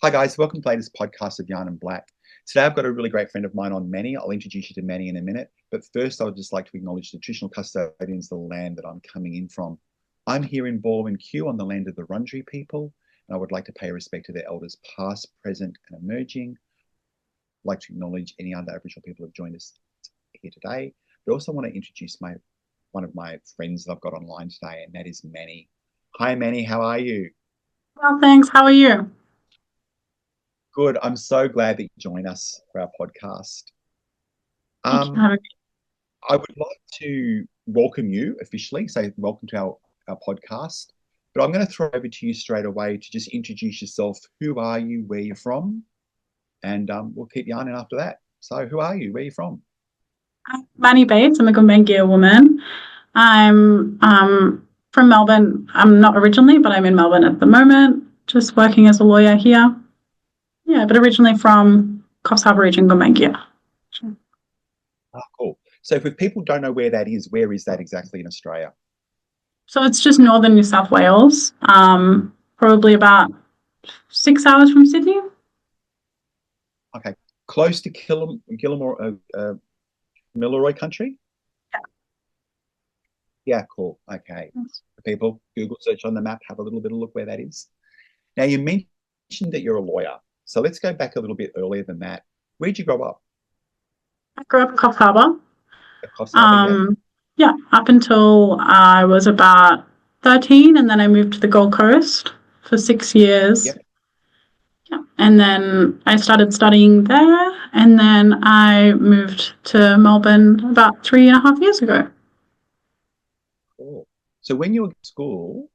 Hi guys, welcome to the latest podcast of Yarn and Black. Today I've got a really great friend of mine on Manny. I'll introduce you to Manny in a minute, but first I would just like to acknowledge the traditional custodians of the land that I'm coming in from. I'm here in Q on the land of the Wurundjeri people, and I would like to pay respect to their elders past, present and emerging. I'd like to acknowledge any other Aboriginal people who have joined us here today, but also want to introduce one of my friends that I've got online today, and that is Manny. Hi Manny, how are you? Well, thanks. How are you? Good. I'm so glad that you joined us for our podcast. Thank you for Um, having I would like to welcome you officially, say welcome to our podcast. But I'm going to throw over to you straight away to just introduce yourself. Who are you? Where you're from? And we'll keep yarning after that. So, who are you? Where are you from? me. Manny Bates. I'm a Gumbaynggirr woman. I'm from Melbourne. I'm not originally, but I'm in Melbourne at the moment, just working as a lawyer here. Yeah, but originally from Coffs Harbour region, Gumbaynggirr. Ah, cool. So, if people don't know where is that exactly in Australia? So it's just northern New South Wales, probably about 6 hours from Sydney. Okay, close to Killamore, Millaroy country. Yeah, cool. Okay, people, Google search on the map, have a little bit of look where that is. Now, you mentioned that you're a lawyer. So let's go back a little bit earlier than that. Where'd you grow up? I grew up in Coffs Harbour. At Coffs Harbour, yeah? Um, yeah, up until I was about 13, and then I moved to the Gold Coast for 6 years. Yep. Yeah. And then I started studying there, and then I moved to Melbourne about 3.5 years ago. Cool. So when you were at school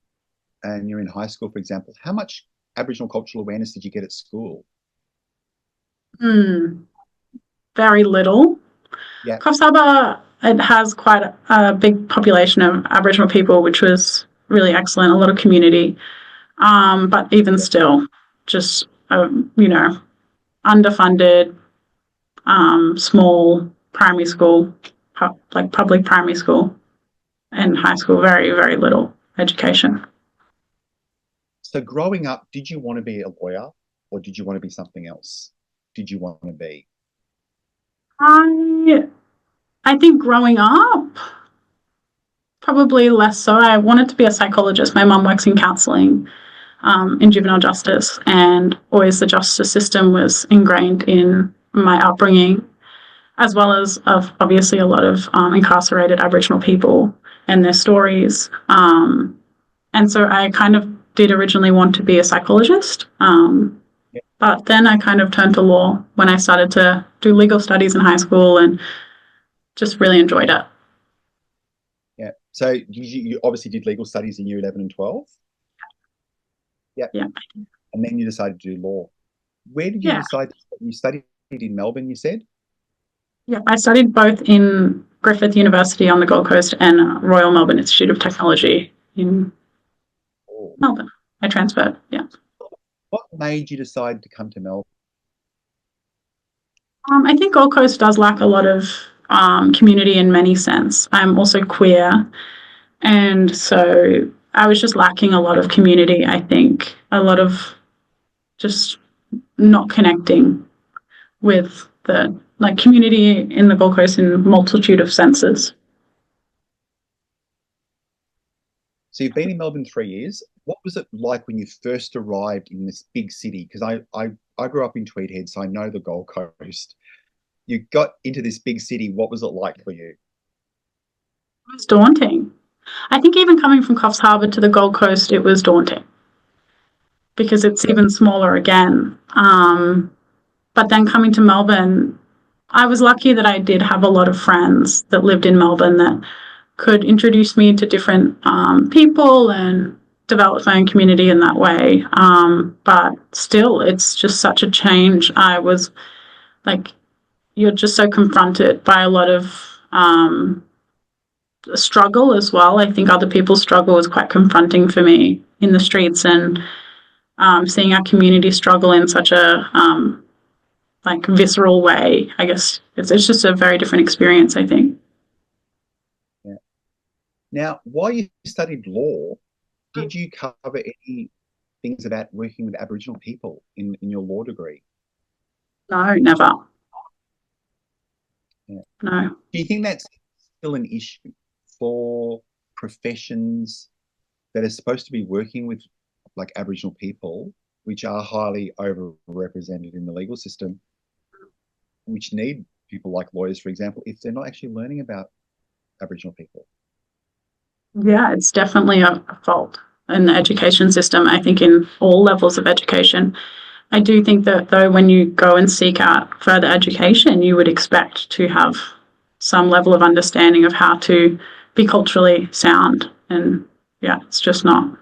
and you're in high school, for example, how much Aboriginal cultural awareness did you get at school? Hmm, very little. Yeah. Coffs Harbour, it has quite a big population of Aboriginal people, which was really excellent, a lot of community. But even Yep. still, just, underfunded, small primary school, like public primary school and high school, very, very little education. So growing up, did you want to be a lawyer or did you want to be something else? Did you want to be? I I think growing up, probably less so. I wanted to be a psychologist. My mum works in counselling, in juvenile justice, and always the justice system was ingrained in my upbringing, as well as of obviously a lot of incarcerated Aboriginal people and their stories. And so I kind of did originally want to be a psychologist, Yeah. but then I kind of turned to law when I started to do legal studies in high school and just really enjoyed it. Yeah. So you obviously did legal studies in year 11 and 12. Yeah. Yeah. And then you decided to do law. Where did you Yeah. decide you studied in Melbourne, you said? Yeah. I studied both in Griffith University on the Gold Coast and Royal Melbourne Institute of Technology in Oh. Melbourne. I transferred. Yeah. What made you decide to come to Melbourne? I think Gold Coast does lack a lot of community in many sense. I'm also queer, and so I was just lacking a lot of community. I think a lot of just not connecting with the like community in the Gold Coast in a multitude of senses. So you've been in Melbourne 3 years. What was it like when you first arrived in this big city? Because I grew up in Tweed Head, so I know the Gold Coast. You got into this big city. What was it like for you? It was daunting. I think even coming from Coffs Harbour to the Gold Coast, it was daunting because it's Yeah. even smaller again. But then coming to Melbourne, I was lucky that I did have a lot of friends that lived in Melbourne that could introduce me to different people and develop my own community in that way. But still, it's just such a change. I was like, you're just so confronted by a lot of struggle as well. I think other people's struggle was quite confronting for me in the streets and seeing our community struggle in such a like visceral way. I guess it's just a very different experience, I think. Yeah. Now, while you studied law, did you cover any? things about working with Aboriginal people in your law degree? No, never. Yeah. No. Do you think that's still an issue for professions that are supposed to be working with like Aboriginal people, which are highly overrepresented in the legal system, which need people like lawyers, for example, if they're not actually learning about Aboriginal people? Yeah, it's definitely a fault in the education system. I think in all levels of education. I do think that though, when you go and seek out further education, you would expect to have some level of understanding of how to be culturally sound. And yeah, it's just not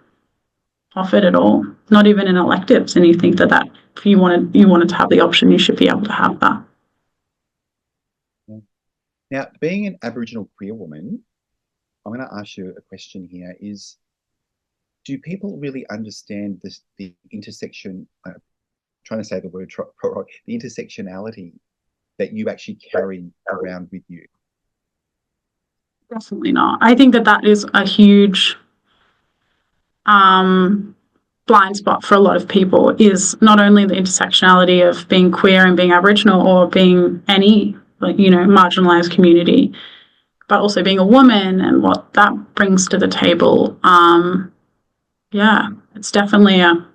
offered at all. Not even in electives. And you think that if you wanted to have the option, you should be able to have that. Yeah. Now, being an Aboriginal queer woman, I'm going to ask you a question here is, do people really understand this, the intersection, trying to say the word, the intersectionality that you actually carry around with you? Definitely not. I think that is a huge um, blind spot for a lot of people, is not only the intersectionality of being queer and being Aboriginal or being any, marginalized community, but also being a woman and what that brings to the table. Yeah, it's definitely a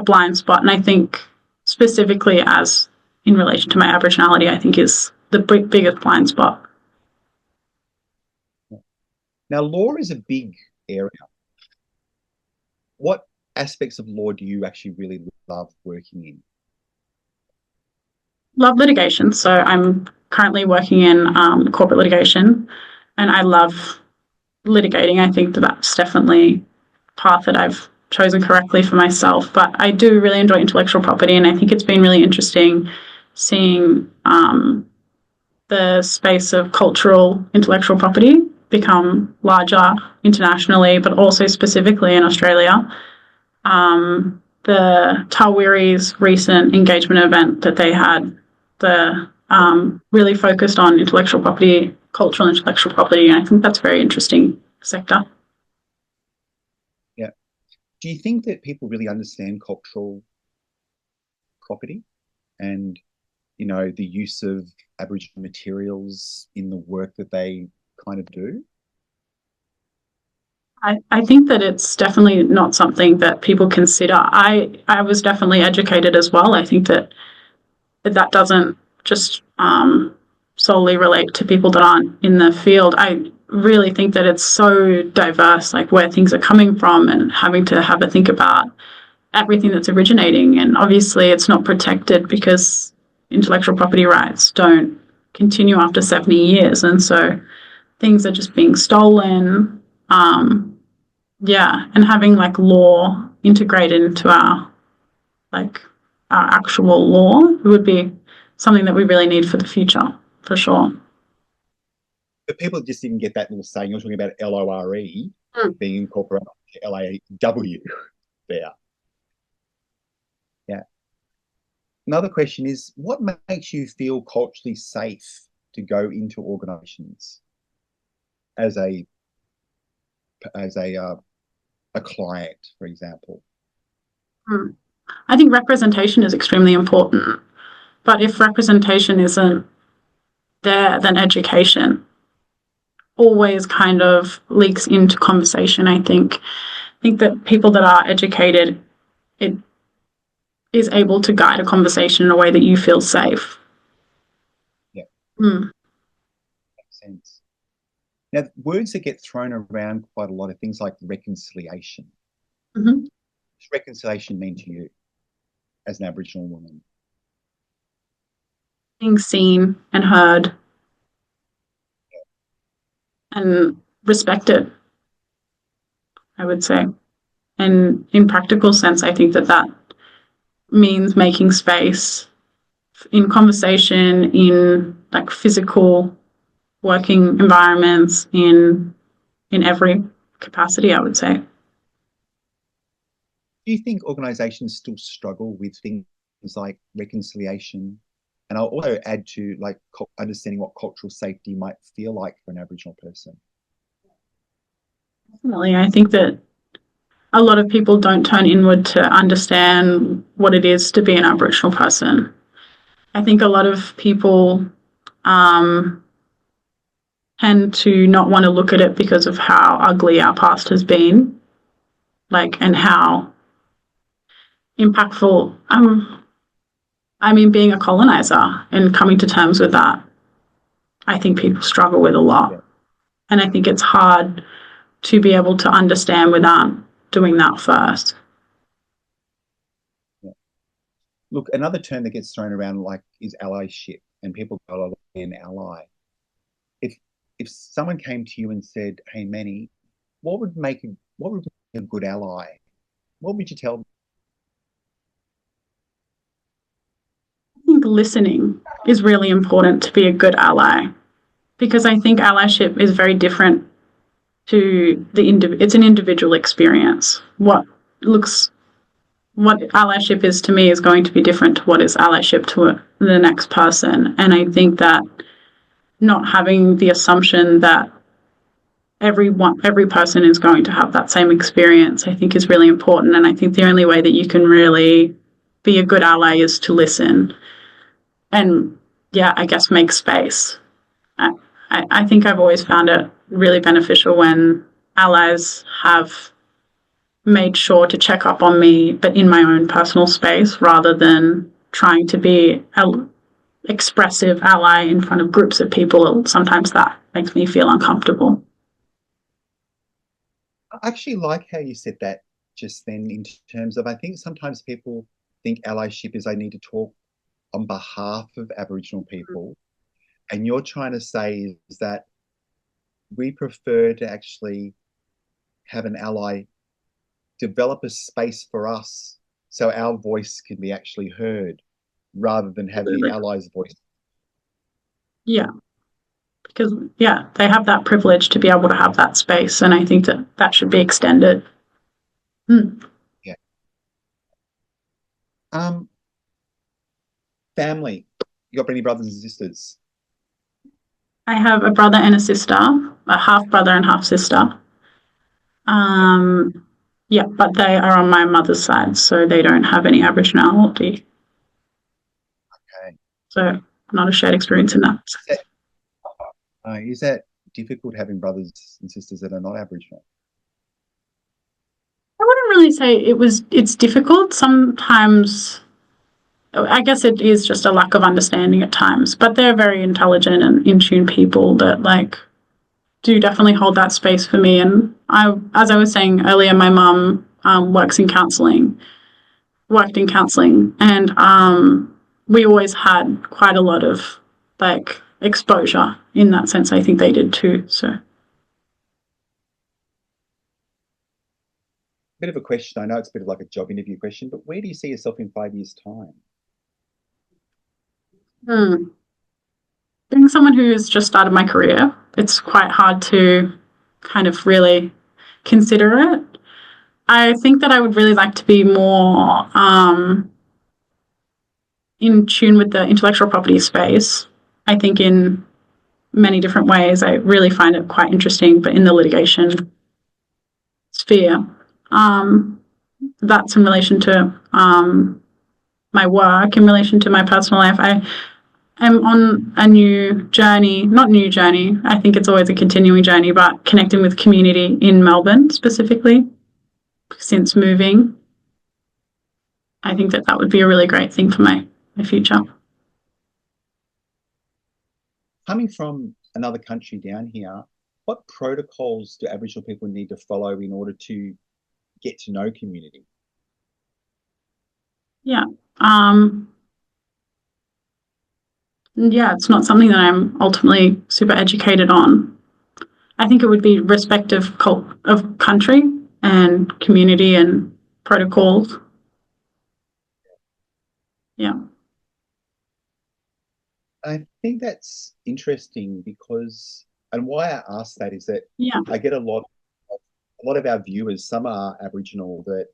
blind spot. And I think specifically as in relation to my Aboriginality, I think is the biggest blind spot. Now, law is a big area. What aspects of law do you actually really love working in? Love litigation. So I'm currently working in corporate litigation, and I love litigating. I think that's definitely a path that I've chosen correctly for myself. But I do really enjoy intellectual property, and I think it's been really interesting seeing the space of cultural intellectual property become larger internationally, but also specifically in Australia. The Tawiri's recent engagement event that they had, really focused on intellectual property, cultural intellectual property, and I think that's a very interesting sector. Yeah. Do you think that people really understand cultural property and, the use of Aboriginal materials in the work that they kind of do? I think that it's definitely not something that people consider. I was definitely educated as well. I think that doesn't just solely relate to people that aren't in the field. I really think that it's so diverse, like where things are coming from, and having to have a think about everything that's originating. And obviously, it's not protected because intellectual property rights don't continue after 70 years. And so things are just being stolen. Yeah, and having like law integrated into like our actual law would be something that we really need for the future, for sure. But people just didn't get that little saying. You're talking about LORE Mm. being incorporated to LAW there. Yeah. Another question is, what makes you feel culturally safe to go into organizations as a client, for example? Mm. I think representation is extremely important. But if representation isn't there, then education always kind of leaks into conversation, I think. I think that people that are educated, it is able to guide a conversation in a way that you feel safe. Yeah, Mm. makes sense. Now, words that get thrown around quite a lot of things like reconciliation. Mm-hmm. What does reconciliation mean to you as an Aboriginal woman? Being seen and heard and respected, I would say. And in practical sense, I think that means making space in conversation, in like physical working environments, in every capacity, I would say. Do you think organizations still struggle with things like reconciliation? And I'll also add to like understanding what cultural safety might feel like for an Aboriginal person. Definitely. I think that a lot of people don't turn inward to understand what it is to be an Aboriginal person. I think a lot of people um, tend to not want to look at it because of how ugly our past has been, like, and how impactful. I mean, being a colonizer and coming to terms with that, I think people struggle with a lot. Yeah. And I think it's hard to be able to understand without doing that first. Yeah. Look, another term that gets thrown around like is allyship, and people go, "Oh, an ally." If if someone came to you and said, "Hey, Manny, what would make a good ally?" What would you tell them? I think listening is really important to be a good ally because I think allyship is very different to it's an individual experience. What allyship is to me is going to be different to what is allyship to the next person. And I think that not having the assumption that every person is going to have that same experience, I think is really important. And I think the only way that you can really be a good ally is to listen and, yeah, I guess make space. I, I think I've always found it really beneficial when allies have made sure to check up on me, but in my own personal space rather than trying to be an expressive ally in front of groups of people. Sometimes that makes me feel uncomfortable. I actually like how you said that just then, in terms of, I think sometimes people think allyship is I need to talk on behalf of Aboriginal people. And you're trying to say is that we prefer to actually have an ally develop a space for us so our voice can be actually heard rather than have the Absolutely. ally's voice. Yeah, because, yeah, they have that privilege to be able to have that space. And I think that that should be extended. Hmm. Yeah. Um, Family. You got any brothers and sisters? I have a brother and a sister, a half brother and half sister. Yeah. Um, yeah, but they are on my mother's side, so they don't have any Aboriginality. Okay. So not a shared experience in that Is sense. that difficult having brothers and sisters that are not Aboriginal? I wouldn't really say it's difficult. Sometimes I guess it is just a lack of understanding at times, but they're very intelligent and in tune people that like do definitely hold that space for me. And as I was saying earlier, my mum worked in counselling, and we always had quite a lot of like exposure in that sense. I think they did too. So, Bit of a question. I know it's a bit of like a job interview question, but where do you see yourself in 5 years' time? hmm. Being someone who's just started my career, it's quite hard to kind of really consider it. I think that I would really like to be more in tune with the intellectual property space. I think in many different ways. I really find it quite interesting, but in the litigation sphere, um, that's in relation to my work, in relation to my personal life. I am on a new journey, not new journey. I think it's always a continuing journey, but connecting with community in Melbourne specifically since moving. I think that that would be a really great thing for my future. Coming from another country down here, what protocols do Aboriginal people need to follow in order to get to know community? Yeah. Um, yeah, it's not something that I'm ultimately super educated on. I think it would be respect of country and community and protocols. Yeah. I think that's interesting because, and why I ask that is that Yeah. I get a lot of our viewers, some are Aboriginal that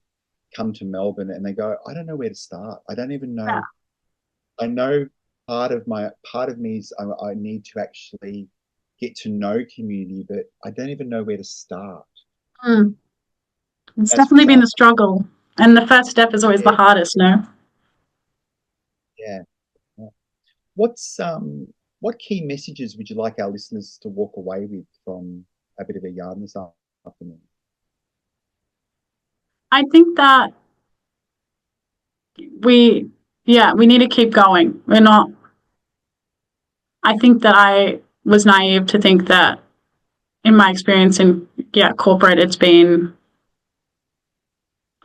come to Melbourne and they go, I don't know where to start. I don't even Yeah. know. I know part of me is I need to actually get to know community, but I don't even know where to start. Mm. It's That's definitely been bizarre. a struggle. And the first step is always the Yeah, hardest, no? yeah. Yeah. What key messages would you like our listeners to walk away with from a bit of a yarn this afternoon? I think that we, yeah, we need to keep going. We're not, I think that I was naive to think that in my experience in, yeah, corporate, it's been,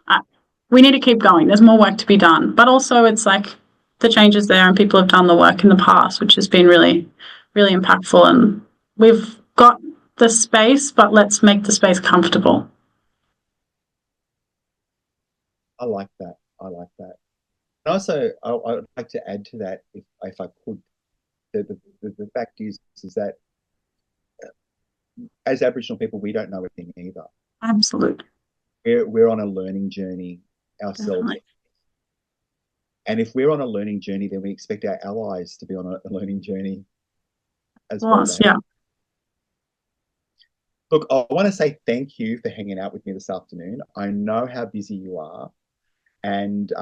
uh, we need to keep going. There's more work to be done. But also, it's like the change is there and people have done the work in the past, which has been really, really impactful. And we've got the space, but let's make the space comfortable. I like that. I like that. And also, I'd like to add to that, if I could, the fact is that as Aboriginal people, we don't know everything either. Absolutely. We're on a learning journey ourselves. Definitely. And if we're on a learning journey, then we expect our allies to be on a learning journey as well. Was, yeah. Look, I want to say thank you for hanging out with me this afternoon. I know how busy you are, and